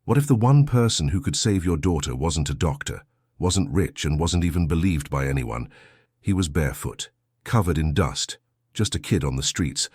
What if the one person who could save your daughter wasn't a doctor, wasn't rich, and wasn't even believed by anyone? He was barefoot, covered in dust, just a kid on the streets,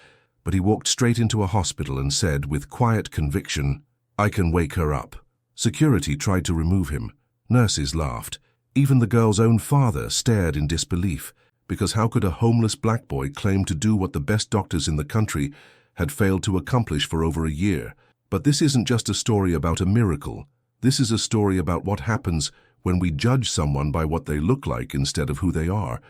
but he walked straight into a hospital and said with quiet conviction, "I can wake her up." Security tried to remove him. Nurses laughed. Even the girl's own father stared in disbelief, because how could a homeless black boy claim to do what the best doctors in the country had failed to accomplish for over a year? But this isn't just a story about a miracle. This is a story about what happens when we judge someone by what they look like instead of who they are,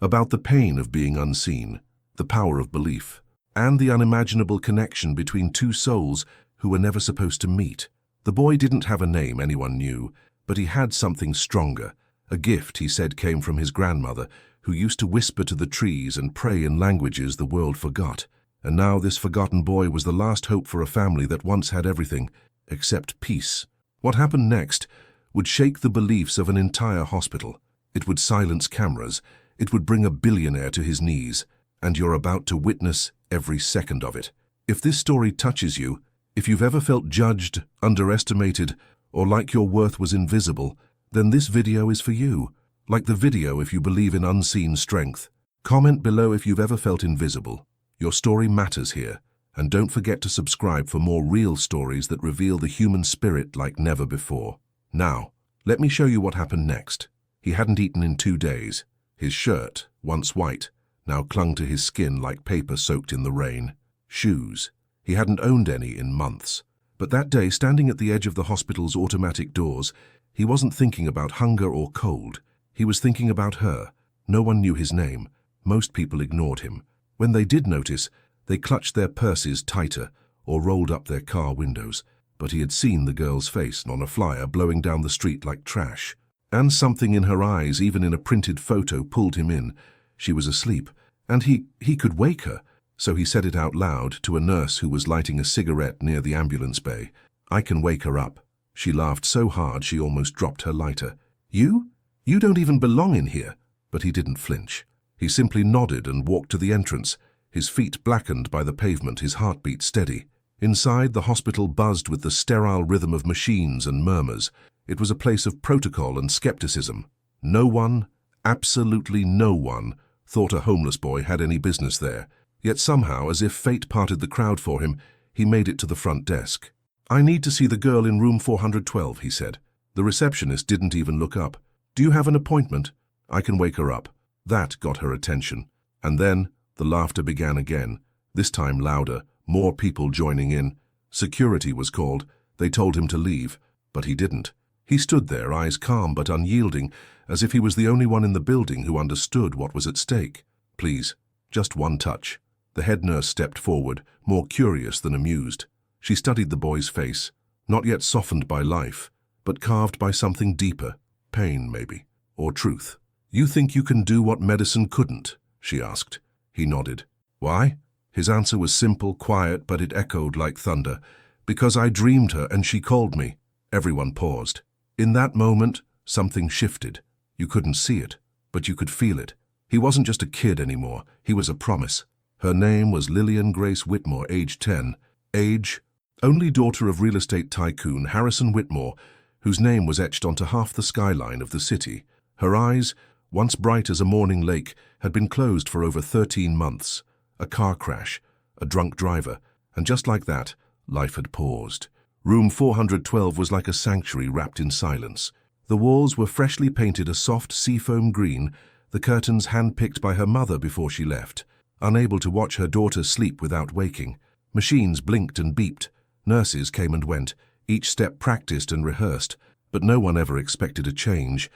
about the pain of being unseen, the power of belief, and the unimaginable connection between two souls who were never supposed to meet. The boy didn't have a name anyone knew, but he had something stronger. A gift, he said, came from his grandmother, who used to whisper to the trees and pray in languages the world forgot. And now this forgotten boy was the last hope for a family that once had everything except peace. What happened next would shake the beliefs of an entire hospital. It would silence cameras. It would bring a billionaire to his knees. And you're about to witness every second of it. If this story touches you, if you've ever felt judged, underestimated, or like your worth was invisible, then this video is for you. Like the video if you believe in unseen strength. Comment below if you've ever felt invisible. Your story matters here. And don't forget to subscribe for more real stories that reveal the human spirit like never before. Now, let me show you what happened next. He hadn't eaten in 2 days. His shirt, once white, now clung to his skin like paper soaked in the rain. Shoes. He hadn't owned any in months. But that day, standing at the edge of the hospital's automatic doors, he wasn't thinking about hunger or cold. He was thinking about her. No one knew his name. Most people ignored him. When they did notice, they clutched their purses tighter or rolled up their car windows. But he had seen the girl's face on a flyer blowing down the street like trash. And something in her eyes, even in a printed photo, pulled him in. She was asleep, and he could wake her. So he said it out loud to a nurse who was lighting a cigarette near the ambulance bay. "I can wake her up." She laughed so hard she almost dropped her lighter. "You? You don't even belong in here." But he didn't flinch. He simply nodded and walked to the entrance, his feet blackened by the pavement, his heartbeat steady. Inside, the hospital buzzed with the sterile rhythm of machines and murmurs. It was a place of protocol and skepticism. No one, absolutely no one, thought a homeless boy had any business there. Yet somehow, as if fate parted the crowd for him, he made it to the front desk. "I need to see the girl in room 412, he said. The receptionist didn't even look up. "Do you have an appointment?" "I can wake her up." That got her attention. And then the laughter began again, this time louder, more people joining in. Security was called. They told him to leave, but he didn't. He stood there, eyes calm but unyielding, as if he was the only one in the building who understood what was at stake. "Please, just one touch." The head nurse stepped forward, more curious than amused. She studied the boy's face, not yet softened by life, but carved by something deeper. Pain, maybe, or truth. "You think you can do what medicine couldn't?" she asked. He nodded. "Why?" His answer was simple, quiet, but it echoed like thunder. "Because I dreamed her and she called me." Everyone paused. In that moment, something shifted. You couldn't see it, but you could feel it. He wasn't just a kid anymore. He was a promise. Her name was Lillian Grace Whitmore, age 10. Age? Only daughter of real estate tycoon Harrison Whitmore, whose name was etched onto half the skyline of the city. Her eyes, once bright as a morning lake, had been closed for over 13 months. A car crash, a drunk driver, and just like that, life had paused. Room 412 was like a sanctuary wrapped in silence. The walls were freshly painted a soft seafoam green, the curtains hand-picked by her mother before she left. Unable to watch her daughter sleep without waking, machines blinked and beeped. Nurses came and went, each step practiced and rehearsed, but no one ever expected a change.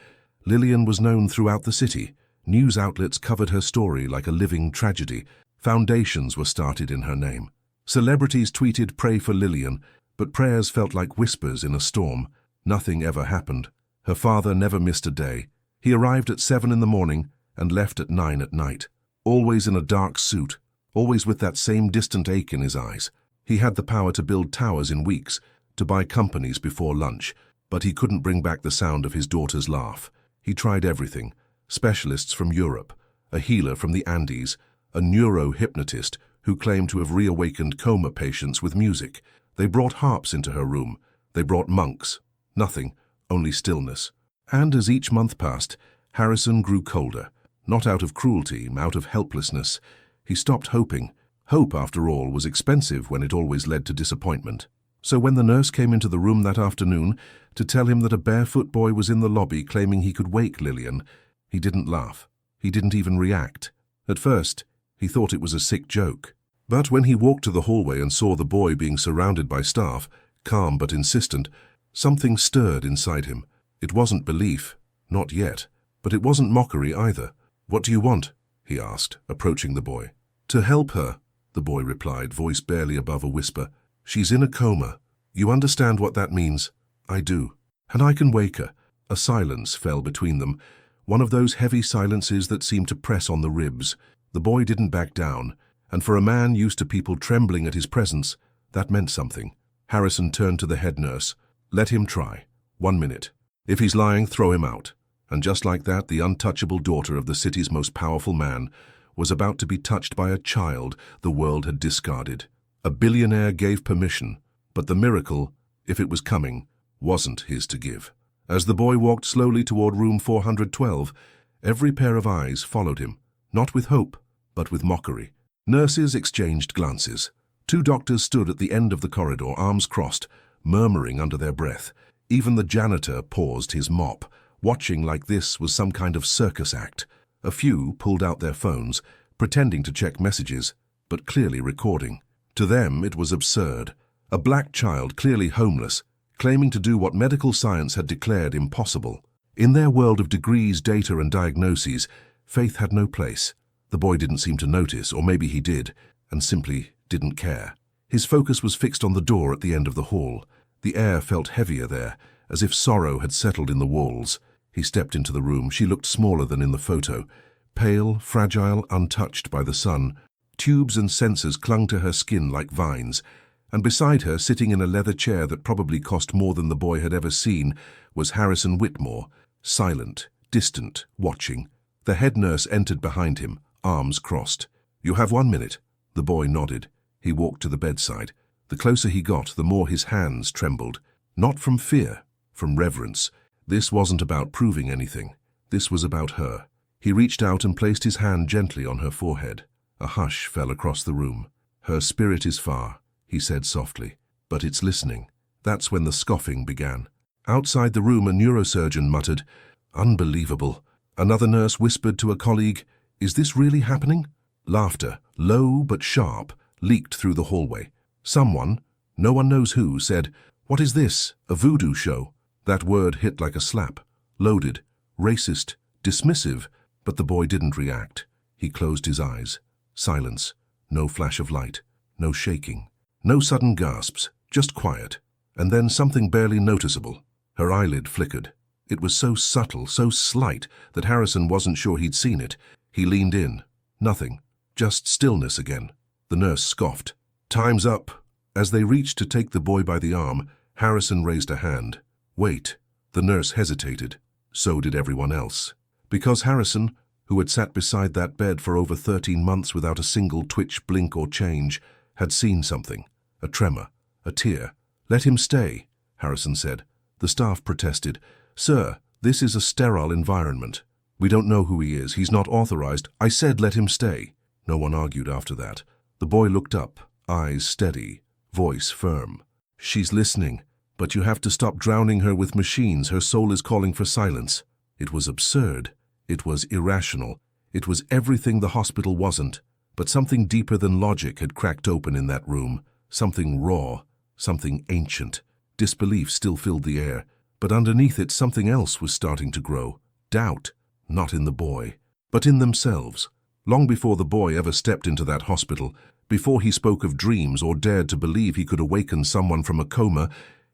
Lillian was known throughout the city. News outlets covered her story like a living tragedy. Foundations were started in her name. Celebrities tweeted, "Pray for Lillian," but prayers felt like whispers in a storm. Nothing ever happened. Her father never missed a day. He arrived at 7 in the morning and left at 9 at night. Always in a dark suit, always with that same distant ache in his eyes. He had the power to build towers in weeks, to buy companies before lunch, but he couldn't bring back the sound of his daughter's laugh. He tried everything. Specialists from Europe, a healer from the Andes, a neurohypnotist who claimed to have reawakened coma patients with music. They brought harps into her room, They brought monks. Nothing, only stillness. And as each month passed, Harrison grew colder. Not out of cruelty, out of helplessness. He stopped hoping. Hope, after all, was expensive when it always led to disappointment. So when the nurse came into the room that afternoon to tell him that a barefoot boy was in the lobby claiming he could wake Lillian, he didn't laugh. He didn't even react. At first, he thought it was a sick joke. But when he walked to the hallway and saw the boy being surrounded by staff, calm but insistent, something stirred inside him. It wasn't belief, not yet, but it wasn't mockery either. "What do you want?" he asked, approaching the boy. "To help her," the boy replied, voice barely above a whisper. "She's in a coma. You understand what that means?" "I do. And I can wake her." A silence fell between them, one of those heavy silences that seemed to press on the ribs. The boy didn't back down, and for a man used to people trembling at his presence, that meant something. Harrison turned to the head nurse. "Let him try. 1 minute. If he's lying, throw him out." And just like that, the untouchable daughter of the city's most powerful man was about to be touched by a child the world had discarded. A billionaire gave permission, but the miracle, if it was coming, wasn't his to give. As the boy walked slowly toward room 412, every pair of eyes followed him, not with hope, but with mockery. Nurses exchanged glances. 2 doctors stood at the end of the corridor, arms crossed, murmuring under their breath. Even the janitor paused his mop, watching like this was some kind of circus act. A few pulled out their phones, pretending to check messages, but clearly recording. To them, it was absurd. A black child, clearly homeless, claiming to do what medical science had declared impossible. In their world of degrees, data, and diagnoses, faith had no place. The boy didn't seem to notice, or maybe he did, and simply didn't care. His focus was fixed on the door at the end of the hall. The air felt heavier there, as if sorrow had settled in the walls. He stepped into the room. She looked smaller than in the photo. Pale, fragile, untouched by the sun. Tubes and sensors clung to her skin like vines. And beside her, sitting in a leather chair that probably cost more than the boy had ever seen, was Harrison Whitmore, silent, distant, watching. The head nurse entered behind him, arms crossed. "You have 1 minute." The boy nodded. He walked to the bedside. The closer he got, the more his hands trembled. Not from fear, from reverence. This wasn't about proving anything. This was about her. He reached out and placed his hand gently on her forehead. A hush fell across the room. "Her spirit is far," he said softly, "but it's listening." That's when the scoffing began. Outside the room, a neurosurgeon muttered, "Unbelievable." Another nurse whispered to a colleague, "Is this really happening?" Laughter, low but sharp, leaked through the hallway. Someone, no one knows who, said, "What is this? A voodoo show?" That word hit like a slap. Loaded, racist, dismissive, but the boy didn't react. He closed his eyes. Silence. No flash of light. No shaking. No sudden gasps. Just quiet. And then something barely noticeable. Her eyelid flickered. It was so subtle, so slight, that Harrison wasn't sure he'd seen it. He leaned in. Nothing. Just stillness again. The nurse scoffed. "Time's up." As they reached to take the boy by the arm, Harrison raised a hand. "Wait." The nurse hesitated. So did everyone else. Because Harrison, who had sat beside that bed for over 13 months without a single twitch, blink, or change, had seen something. A tremor. A tear. "Let him stay," Harrison said. The staff protested. "Sir, this is a sterile environment. We don't know who he is. He's not authorized." "I said let him stay." No one argued after that. The boy looked up, eyes steady, voice firm. "She's listening, but you have to stop drowning her with machines. Her soul is calling for silence." It was absurd. It was irrational. It was everything the hospital wasn't. But something deeper than logic had cracked open in that room. Something raw, something ancient. Disbelief still filled the air, but underneath it something else was starting to grow. Doubt, not in the boy, but in themselves. Long before the boy ever stepped into that hospital, before he spoke of dreams or dared to believe he could awaken someone from a coma,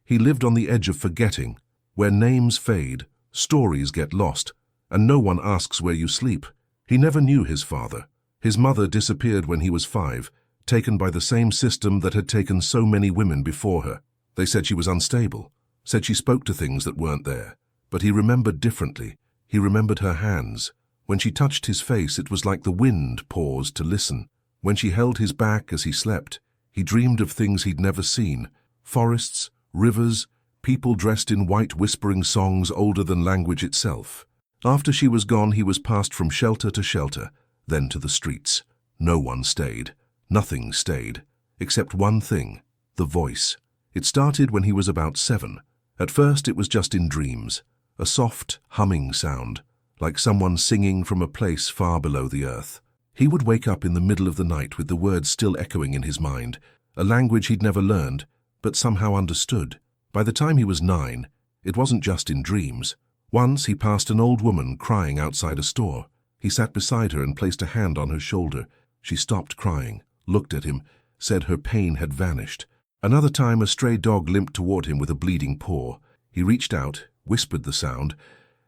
he lived on the edge of forgetting, where names fade, stories get lost, and no one asks where you sleep. He never knew his father. His mother disappeared when he was 5, taken by the same system that had taken so many women before her. They said she was unstable, said she spoke to things that weren't there. But he remembered differently. He remembered her hands. When she touched his face, it was like the wind paused to listen. When she held his back as he slept, he dreamed of things he'd never seen. Forests, rivers, people dressed in white whispering songs older than language itself. After she was gone, he was passed from shelter to shelter, then to the streets. No one stayed. Nothing stayed. Except one thing, the voice. It started when he was about 7. At first it was just in dreams, a soft, humming sound, like someone singing from a place far below the earth. He would wake up in the middle of the night with the words still echoing in his mind, a language he'd never learned, but somehow understood. By the time he was 9, it wasn't just in dreams. Once he passed an old woman crying outside a store. He sat beside her and placed a hand on her shoulder. She stopped crying, looked at him, said her pain had vanished. Another time a stray dog limped toward him with a bleeding paw. He reached out, whispered the sound,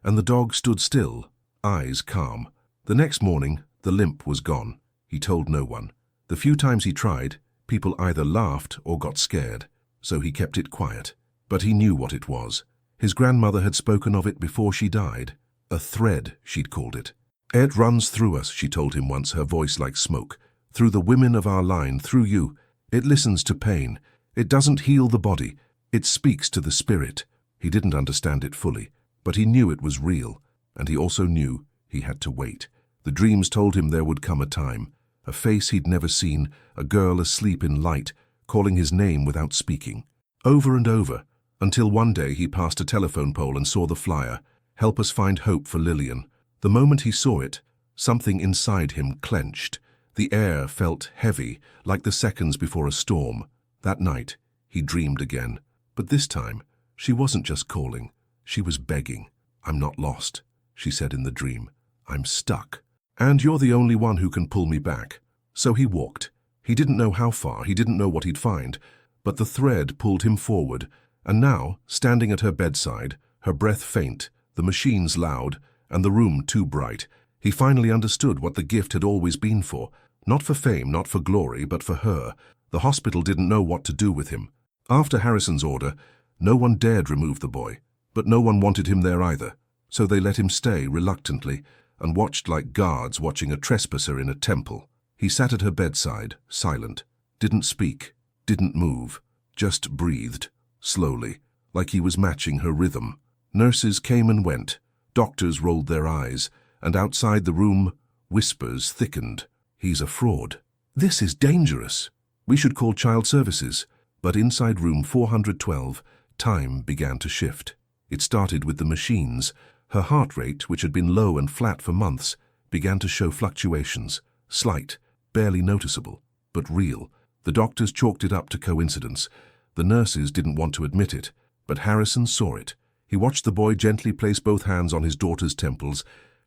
and the dog stood still, eyes calm. The next morning, the limp was gone. He told no one. The few times he tried, people either laughed or got scared, so he kept it quiet. But he knew what it was. His grandmother had spoken of it before she died. A thread, she'd called it. It runs through us, she told him once, her voice like smoke. Through the women of our line, through you. It listens to pain. It doesn't heal the body. It speaks to the spirit. He didn't understand it fully, but he knew it was real, and he also knew he had to wait. The dreams told him there would come a time, a face he'd never seen, a girl asleep in light, calling his name without speaking. Over and over, until one day he passed a telephone pole and saw the flyer, "Help us find hope for Lillian." The moment he saw it, something inside him clenched. The air felt heavy, like the seconds before a storm. That night, he dreamed again. But this time, she wasn't just calling. She was begging. "I'm not lost," she said in the dream. "I'm stuck. And you're the only one who can pull me back." So he walked. He didn't know how far, he didn't know what he'd find, but the thread pulled him forward, and now, standing at her bedside, her breath faint, the machines loud, and the room too bright, he finally understood what the gift had always been for. Not for fame, not for glory, but for her. The hospital didn't know what to do with him. After Harrison's order, no one dared remove the boy, but no one wanted him there either. So they let him stay reluctantly and watched like guards watching a trespasser in a temple. He sat at her bedside, silent, didn't speak, didn't move, just breathed, slowly, like he was matching her rhythm. Nurses came and went, doctors rolled their eyes, and outside the room, whispers thickened. "He's a fraud. This is dangerous. We should call child services." But inside room 412, time began to shift. It started with the machines. Her heart rate, which had been low and flat for months, began to show fluctuations, slight, barely noticeable, but real. The doctors chalked it up to coincidence. The nurses didn't want to admit it, but Harrison saw it. He watched the boy gently place both hands on his daughter's temples,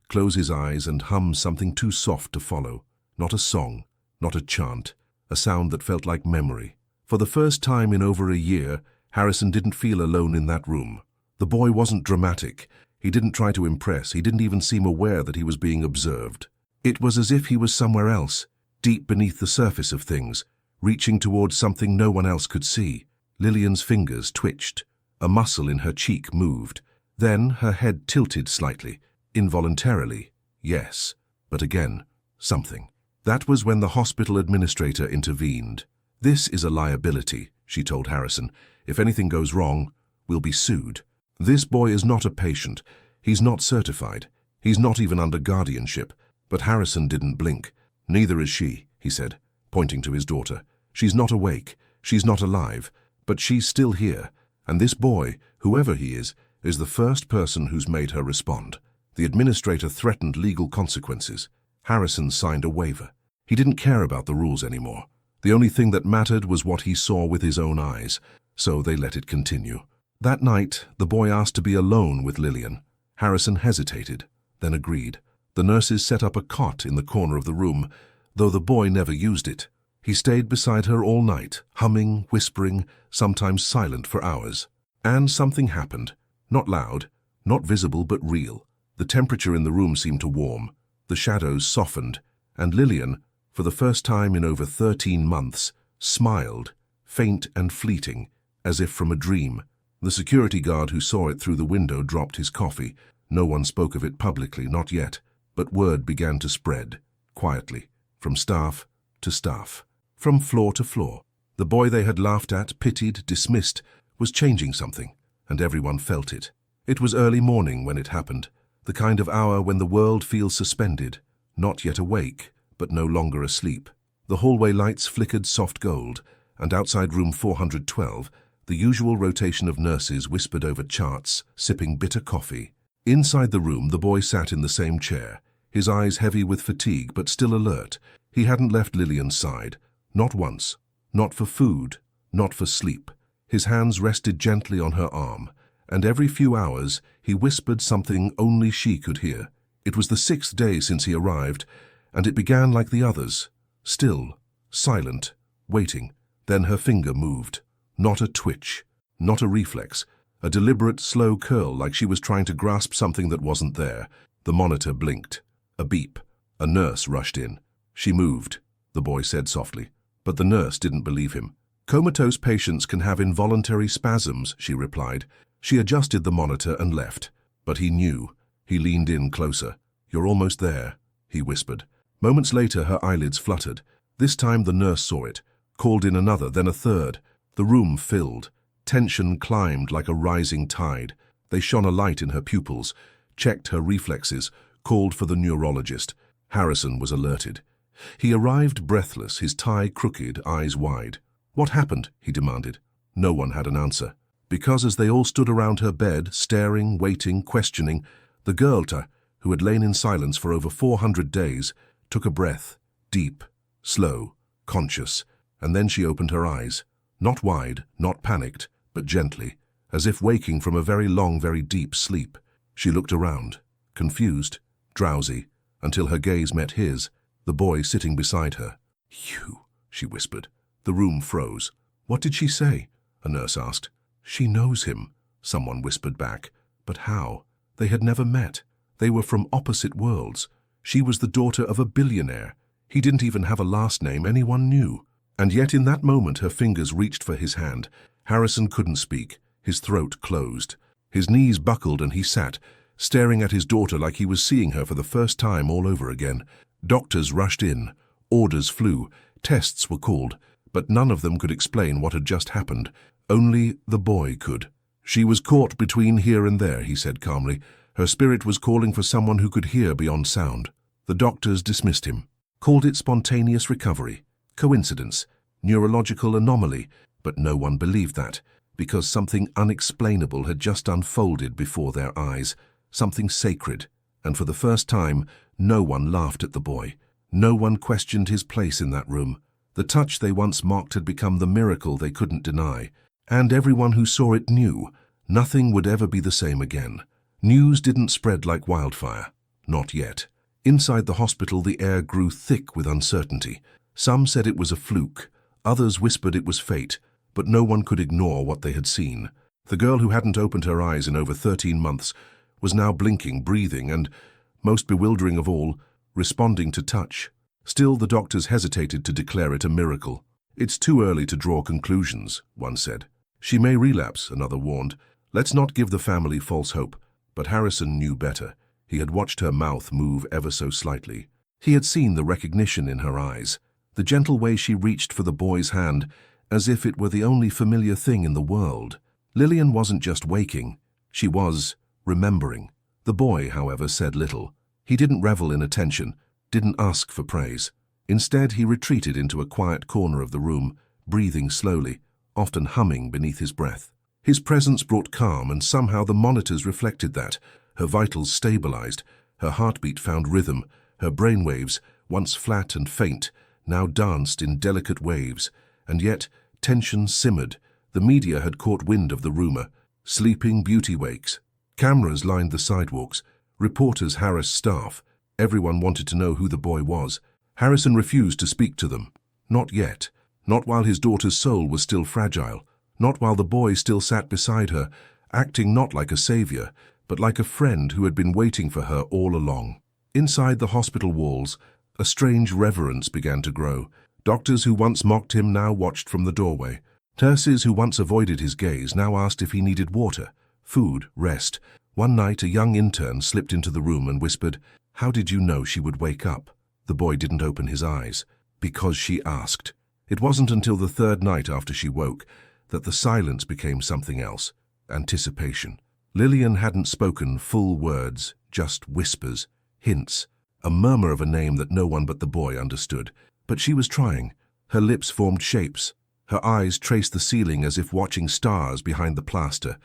close his eyes and hum something too soft to follow. Not a song, not a chant, a sound that felt like memory. For the first time in over a year, Harrison didn't feel alone in that room. The boy wasn't dramatic. He didn't try to impress. He didn't even seem aware that he was being observed. It was as if he was somewhere else, deep beneath the surface of things, reaching towards something no one else could see. Lillian's fingers twitched. A muscle in her cheek moved. Then her head tilted slightly, involuntarily. Yes, but again, something. That was when the hospital administrator intervened. "This is a liability," she told Harrison. "If anything goes wrong, we'll be sued. This boy is not a patient. He's not certified. He's not even under guardianship." But Harrison didn't blink. "Neither is she," he said, pointing to his daughter. "She's not awake. She's not alive. But she's still here. And this boy, whoever he is the first person who's made her respond." The administrator threatened legal consequences. Harrison signed a waiver. He didn't care about the rules anymore. The only thing that mattered was what he saw with his own eyes. So they let it continue. That night, the boy asked to be alone with Lillian. Harrison hesitated, then agreed. The nurses set up a cot in the corner of the room, though the boy never used it. He stayed beside her all night, humming, whispering, sometimes silent for hours. And something happened. Not loud, not visible, but real. The temperature in the room seemed to warm. The shadows softened, and Lillian, for the first time in over 13 months, smiled, faint and fleeting, as if from a dream. The security guard who saw it through the window dropped his coffee. No one spoke of it publicly, not yet, but word began to spread, quietly, from staff to staff, from floor to floor. The boy they had laughed at, pitied, dismissed, was changing something, and everyone felt it. It was early morning when it happened, the kind of hour when the world feels suspended, not yet awake, but no longer asleep. The hallway lights flickered soft gold, and outside room 412, the usual rotation of nurses whispered over charts, sipping bitter coffee. Inside the room, the boy sat in the same chair, his eyes heavy with fatigue but still alert. He hadn't left Lillian's side, not once, not for food, not for sleep. His hands rested gently on her arm, and every few hours he whispered something only she could hear. It was the 6th day since he arrived, and it began like the others, still, silent, waiting. Then her finger moved. Not a twitch, not a reflex, a deliberate, slow curl like she was trying to grasp something that wasn't there. The monitor blinked. A beep. A nurse rushed in. She moved, the boy said softly, but the nurse didn't believe him. Comatose patients can have involuntary spasms, she replied. She adjusted the monitor and left, but he knew. He leaned in closer. You're almost there, he whispered. Moments later, her eyelids fluttered. This time the nurse saw it, called in another, then a third. The room filled. Tension climbed like a rising tide. They shone a light in her pupils, checked her reflexes, called for the neurologist. Harrison was alerted. He arrived breathless, his tie crooked, eyes wide. What happened? He demanded. No one had an answer. Because as they all stood around her bed, staring, waiting, questioning, the girl, who had lain in silence for over 400 days, took a breath, deep, slow, conscious, and then she opened her eyes. Not wide, not panicked, but gently, as if waking from a very long, very deep sleep. She looked around, confused, drowsy, until her gaze met his, the boy sitting beside her. You, she whispered. The room froze. What did she say? A nurse asked. She knows him, someone whispered back. But how? They had never met. They were from opposite worlds. She was the daughter of a billionaire. He didn't even have a last name anyone knew. And yet in that moment her fingers reached for his hand. Harrison couldn't speak. His throat closed. His knees buckled and he sat, staring at his daughter like he was seeing her for the first time all over again. Doctors rushed in. Orders flew. Tests were called. But none of them could explain what had just happened. Only the boy could. She was caught between here and there, he said calmly. Her spirit was calling for someone who could hear beyond sound. The doctors dismissed him, called it spontaneous recovery, coincidence, neurological anomaly, but no one believed that, because something unexplainable had just unfolded before their eyes, something sacred, and for the first time, no one laughed at the boy. No one questioned his place in that room. The touch they once mocked had become the miracle they couldn't deny, and everyone who saw it knew nothing would ever be the same again. News didn't spread like wildfire. Not yet. Inside the hospital, the air grew thick with uncertainty. Some said it was a fluke. Others whispered it was fate, but no one could ignore what they had seen. The girl who hadn't opened her eyes in over 13 months was now blinking, breathing, and, most bewildering of all, responding to touch. Still, the doctors hesitated to declare it a miracle. It's too early to draw conclusions, one said. She may relapse, another warned. Let's not give the family false hope. But Harrison knew better. He had watched her mouth move ever so slightly. He had seen the recognition in her eyes, the gentle way she reached for the boy's hand, as if it were the only familiar thing in the world. Lillian wasn't just waking, she was remembering. The boy, however, said little. He didn't revel in attention, didn't ask for praise. Instead, he retreated into a quiet corner of the room, breathing slowly, often humming beneath his breath. His presence brought calm, and somehow the monitors reflected that. Her vitals stabilized, her heartbeat found rhythm, her brainwaves, once flat and faint, now danced in delicate waves. And yet, tension simmered. The media had caught wind of the rumor. Sleeping beauty wakes. Cameras lined the sidewalks. Reporters harassed staff. Everyone wanted to know who the boy was. Harrison refused to speak to them. Not yet. Not while his daughter's soul was still fragile. Not while the boy still sat beside her, acting not like a savior, but like a friend who had been waiting for her all along. Inside the hospital walls, a strange reverence began to grow. Doctors who once mocked him now watched from the doorway. Nurses who once avoided his gaze now asked if he needed water, food, rest. One night, a young intern slipped into the room and whispered, "How did you know she would wake up?" The boy didn't open his eyes. Because she asked. It wasn't until the third night after she woke that the silence became something else. anticipation. Lillian hadn't spoken full words, just whispers, hints, a murmur of a name that no one but the boy understood. But she was trying. Her lips formed shapes. Her eyes traced the ceiling as if watching stars behind the plaster.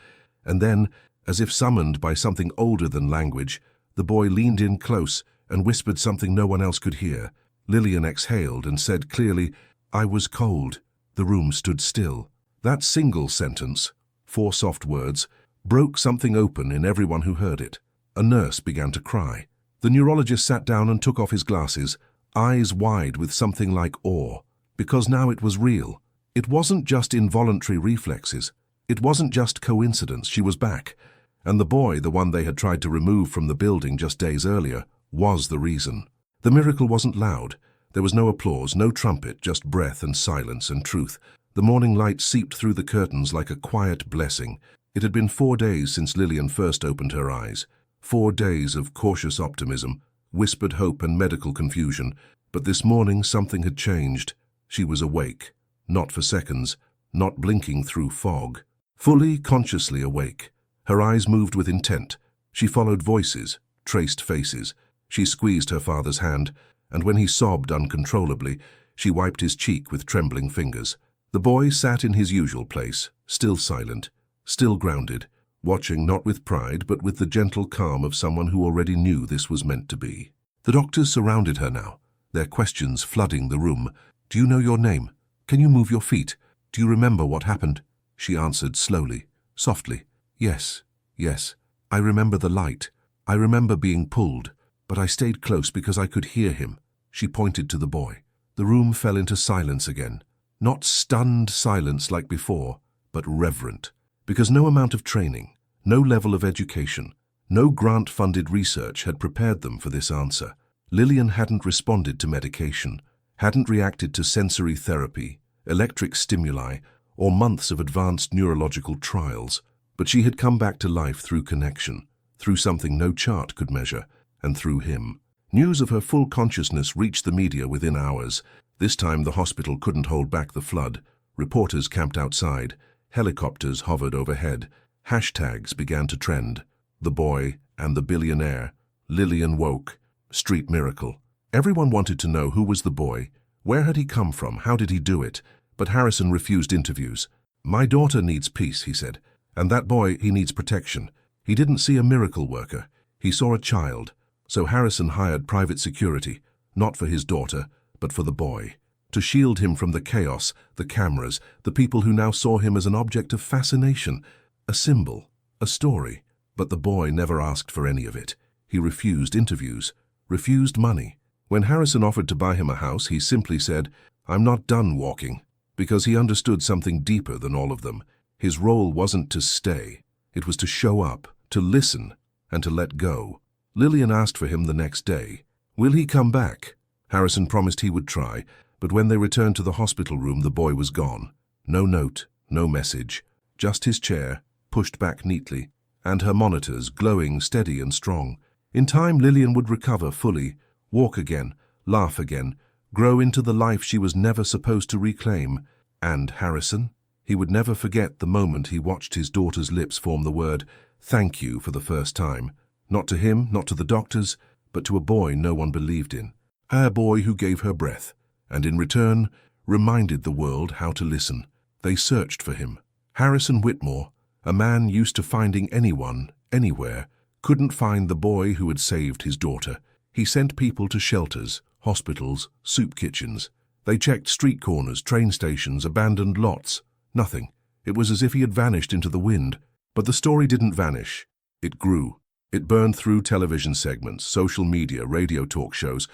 And then, as if summoned by something older than language, the boy leaned in close and whispered something no one else could hear. Lillian exhaled and said clearly, "I was cold." The room stood still. That single sentence, 4 soft words, broke something open in everyone who heard it. A nurse began to cry. The neurologist sat down and took off his glasses, eyes wide with something like awe, because now it was real. It wasn't just involuntary reflexes. It wasn't just coincidence. She was back. And the boy, the one they had tried to remove from the building just days earlier, was the reason. The miracle wasn't loud. There was no applause, no trumpet, just breath and silence and truth. The morning light seeped through the curtains like a quiet blessing. It had been 4 days since Lillian first opened her eyes. 4 days of cautious optimism, whispered hope and medical confusion. But this morning something had changed. She was awake. Not for seconds, not blinking through fog. Fully, consciously awake. Her eyes moved with intent. She followed voices, traced faces. She squeezed her father's hand, and when he sobbed uncontrollably, she wiped his cheek with trembling fingers. The boy sat in his usual place, still silent, still grounded, watching not with pride but with the gentle calm of someone who already knew this was meant to be. The doctors surrounded her now, their questions flooding the room. "Do you know your name? Can you move your feet? Do you remember what happened?" She answered slowly, softly. "Yes, yes. I remember the light. I remember being pulled, but I stayed close because I could hear him." She pointed to the boy. The room fell into silence again. Not stunned silence like before, but reverent. Because no amount of training, no level of education, no grant-funded research had prepared them for this answer. Lillian hadn't responded to medication, hadn't reacted to sensory therapy, electric stimuli, or months of advanced neurological trials, but she had come back to life through connection, through something no chart could measure, and through him. News of her full consciousness reached the media within hours. This time the hospital couldn't hold back the flood. Reporters camped outside, helicopters hovered overhead, hashtags began to trend. The boy and the billionaire. Lillian woke. Street miracle. Everyone wanted to know who was the boy, where had he come from, how did he do it, but Harrison refused interviews. "My daughter needs peace," he said, "and that boy, he needs protection." He didn't see a miracle worker, he saw a child, so Harrison hired private security, not for his daughter, but for the boy, to shield him from the chaos, the cameras, the people who now saw him as an object of fascination, a symbol, a story. But the boy never asked for any of it. He refused interviews, refused money. When Harrison offered to buy him a house, he simply said, "I'm not done walking," because he understood something deeper than all of them. His role wasn't to stay. It was to show up, to listen, and to let go. Lillian asked for him the next day. "Will he come back?" Harrison promised he would try, but when they returned to the hospital room, the boy was gone. No note, no message, just his chair, pushed back neatly, and her monitors glowing steady and strong. In time, Lillian would recover fully, walk again, laugh again, grow into the life she was never supposed to reclaim. And Harrison? He would never forget the moment he watched his daughter's lips form the word, "thank you," for the first time. Not to him, not to the doctors, but to a boy no one believed in. A boy who gave her breath, and in return, reminded the world how to listen. They searched for him. Harrison Whitmore, a man used to finding anyone, anywhere, couldn't find the boy who had saved his daughter. He sent people to shelters, hospitals, soup kitchens. They checked street corners, train stations, abandoned lots. Nothing. It was as if he had vanished into the wind. But the story didn't vanish. It grew. It burned through television segments, social media, radio talk shows.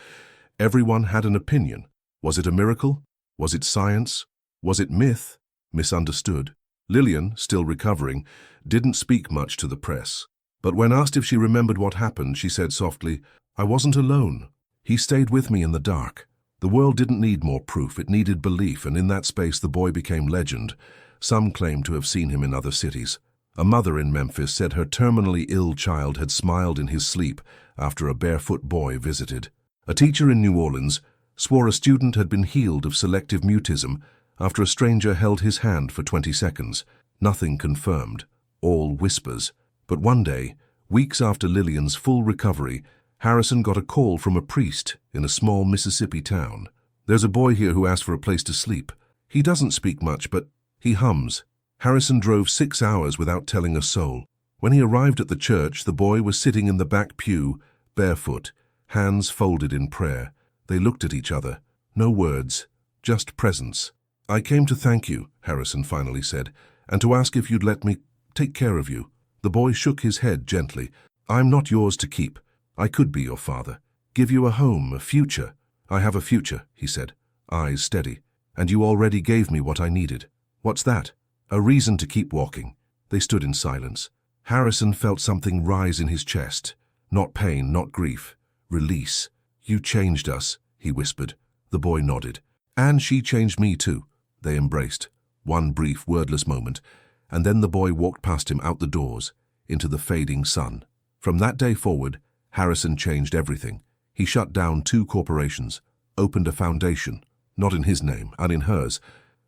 Everyone had an opinion. Was it a miracle? Was it science? Was it myth? Misunderstood. Lillian, still recovering, didn't speak much to the press. But when asked if she remembered what happened, she said softly, "I wasn't alone. He stayed with me in the dark." The world didn't need more proof, it needed belief, and in that space the boy became legend. Some claimed to have seen him in other cities. A mother in Memphis said her terminally ill child had smiled in his sleep after a barefoot boy visited. A teacher in New Orleans swore a student had been healed of selective mutism after a stranger held his hand for 20 seconds. Nothing confirmed, all whispers. But one day, weeks after Lillian's full recovery, Harrison got a call from a priest in a small Mississippi town. "There's a boy here who asked for a place to sleep. He doesn't speak much, but he hums." Harrison drove 6 hours without telling a soul. When he arrived at the church, the boy was sitting in the back pew, barefoot, hands folded in prayer. They looked at each other. No words, just presence. "I came to thank you," Harrison finally said, "and to ask if you'd let me take care of you." The boy shook his head gently. "I'm not yours to keep. I could be your father. Give you a home, a future." "I have a future," he said, eyes steady. "And you already gave me what I needed." "What's that?" "A reason to keep walking." They stood in silence. Harrison felt something rise in his chest. Not pain, not grief. Release. "You changed us," he whispered. The boy nodded. "And she changed me too." They embraced. One brief, wordless moment, and then the boy walked past him out the doors, into the fading sun. From that day forward, Harrison changed everything. He shut down 2 corporations, opened a foundation, not in his name, and in hers,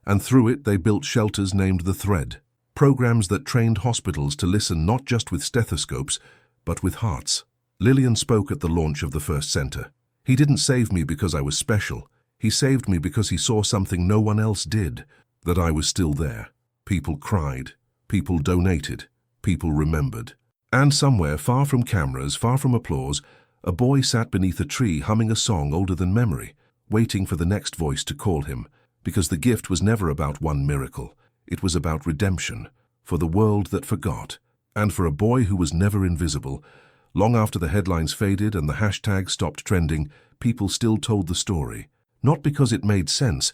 and through it they built shelters named The Thread, programs that trained hospitals to listen not just with stethoscopes, but with hearts. Lillian spoke at the launch of the first center. "He didn't save me because I was special. He saved me because he saw something no one else did, that I was still there." People cried, people donated, people remembered. And somewhere, far from cameras, far from applause, a boy sat beneath a tree humming a song older than memory, waiting for the next voice to call him, because the gift was never about one miracle. It was about redemption, for the world that forgot, and for a boy who was never invisible. Long after the headlines faded and the hashtag stopped trending, people still told the story, not because it made sense,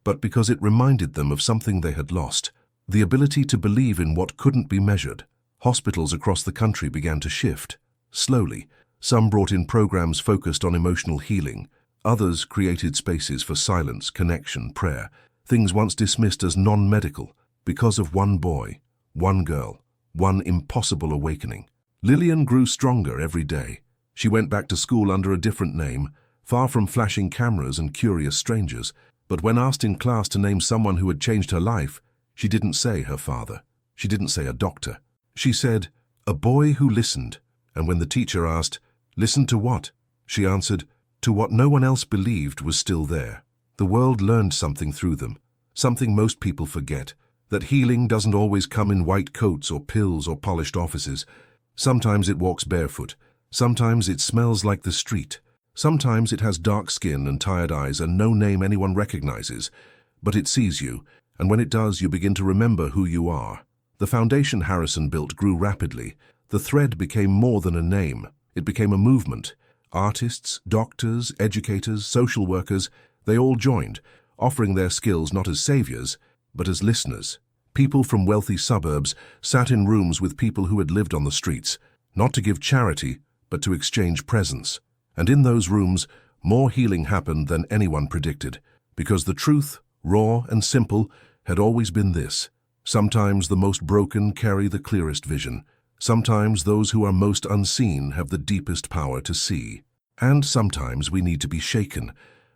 but because it reminded them of something they had lost, the ability to believe in what couldn't be measured. Hospitals across the country began to shift. Slowly, some brought in programs focused on emotional healing. Others created spaces for silence, connection, prayer, things once dismissed as non-medical, because of one boy, one girl, one impossible awakening. Lillian grew stronger every day. She went back to school under a different name, far from flashing cameras and curious strangers. But when asked in class to name someone who had changed her life, she didn't say her father. She didn't say a doctor. She said, "A boy who listened." And when the teacher asked, "Listened to what?" she answered, "To what no one else believed was still there." The world learned something through them, something most people forget, that healing doesn't always come in white coats or pills or polished offices. Sometimes it walks barefoot. Sometimes it smells like the street. Sometimes it has dark skin and tired eyes and no name anyone recognizes. But it sees you, and when it does, you begin to remember who you are. The foundation Harrison built grew rapidly. The Thread became more than a name. It became a movement. Artists, doctors, educators, social workers, they all joined, offering their skills not as saviors, but as listeners. People from wealthy suburbs sat in rooms with people who had lived on the streets, not to give charity, but to exchange presence. And in those rooms, more healing happened than anyone predicted, because the truth, raw and simple, had always been this. Sometimes the most broken carry the clearest vision. Sometimes those who are most unseen have the deepest power to see. And sometimes we need to be shaken,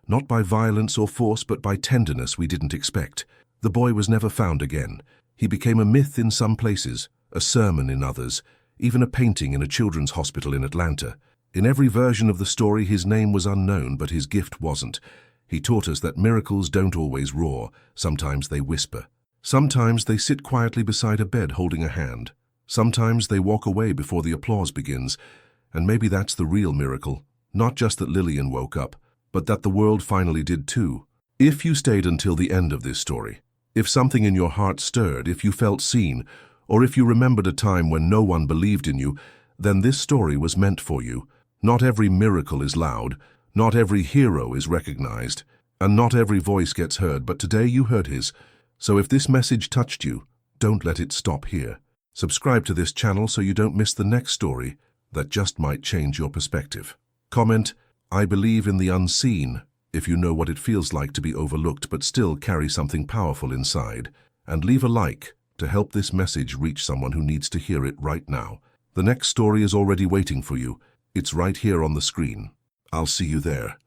not by violence or force, but by tenderness we didn't expect. The boy was never found again. He became a myth in some places, a sermon in others, even a painting in a children's hospital in Atlanta. In every version of the story, his name was unknown, but his gift wasn't. He taught us that miracles don't always roar. Sometimes they whisper. Sometimes they sit quietly beside a bed holding a hand. Sometimes they walk away before the applause begins. And maybe that's the real miracle. Not just that Lillian woke up, but that the world finally did too. If you stayed until the end of this story, if something in your heart stirred, if you felt seen, or if you remembered a time when no one believed in you, then this story was meant for you. Not every miracle is loud, not every hero is recognized, and not every voice gets heard, but today you heard his. So if this message touched you, don't let it stop here. Subscribe to this channel so you don't miss the next story that just might change your perspective. Comment, "I believe in the unseen," if you know what it feels like to be overlooked but still carry something powerful inside. And leave a like to help this message reach someone who needs to hear it right now. The next story is already waiting for you. It's right here on the screen. I'll see you there.